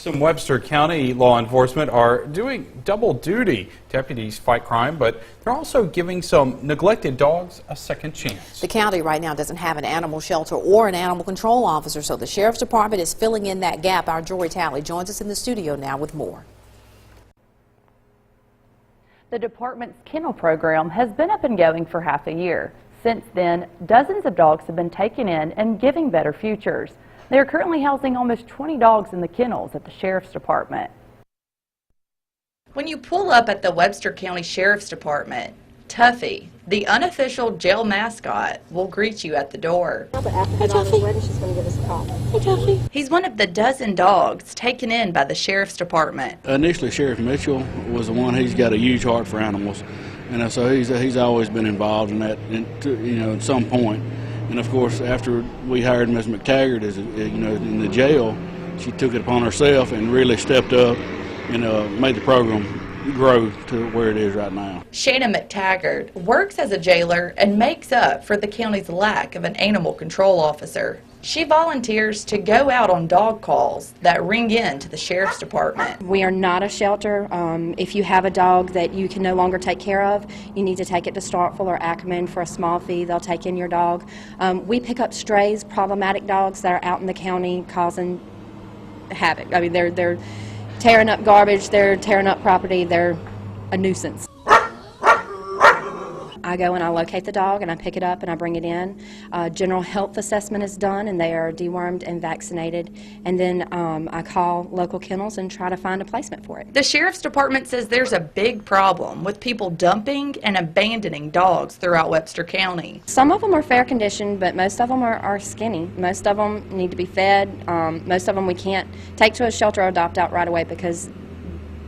Some Webster County law enforcement are doing double duty. Deputies fight crime, but they're also giving some neglected dogs a second chance. The county right now doesn't have an animal shelter or an animal control officer, so the Sheriff's Department is filling in that gap. Our Jory Talley joins us in the studio now with more. The department's kennel program has been up and going for half a year. Since then, dozens of dogs have been taken in and giving better futures. They are currently housing almost 20 dogs in the kennels at the Sheriff's Department. When you pull up at the Webster County Sheriff's Department, Tuffy, the unofficial jail mascot, will greet you at the door. Hey, Tuffy. He's one of the dozen dogs taken in by the Sheriff's Department. Initially, Sheriff Mitchell was the one. He's got a huge heart for animals, and so he's always been involved in that, at some point. And of course, after we hired Ms. McTaggart as in the jail, she took it upon herself and really stepped up and made the program grow to where it is right now. Shana McTaggart works as a jailer and makes up for the county's lack of an animal control officer. She volunteers to go out on dog calls that ring in to the Sheriff's Department. We are not a shelter. If you have a dog that you can no longer take care of, you need to take it to Starkville or Ackerman for a small fee. They'll take in your dog. We pick up strays, problematic dogs that are out in the county causing havoc. I mean, they're tearing up garbage, they're tearing up property, they're a nuisance. I go and I locate the dog and I pick it up and I bring it in. General health assessment is done and they are dewormed and vaccinated. And then I call local kennels and try to find a placement for it. The Sheriff's Department says there's a big problem with people dumping and abandoning dogs throughout Webster County. Some of them are fair condition, but most of them are skinny. Most of them need to be fed. Most of them we can't take to a shelter or adopt out right away because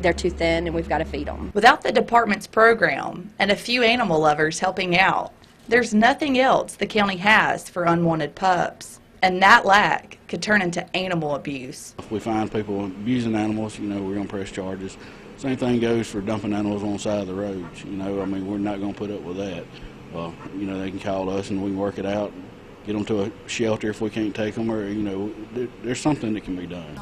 they're too thin and we've got to feed them. Without the department's program and a few animal lovers helping out, there's nothing else the county has for unwanted pups. And that lack could turn into animal abuse. If we find people abusing animals, we're going to press charges. Same thing goes for dumping animals on the side of the roads. I mean, we're not going to put up with that. They can call us and we work it out, get them to a shelter if we can't take them, or, there's something that can be done.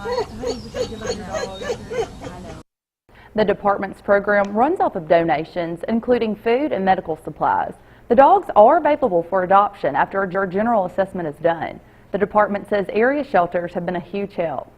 The department's program runs off of donations, including food and medical supplies. The dogs are available for adoption after a general assessment is done. The department says area shelters have been a huge help.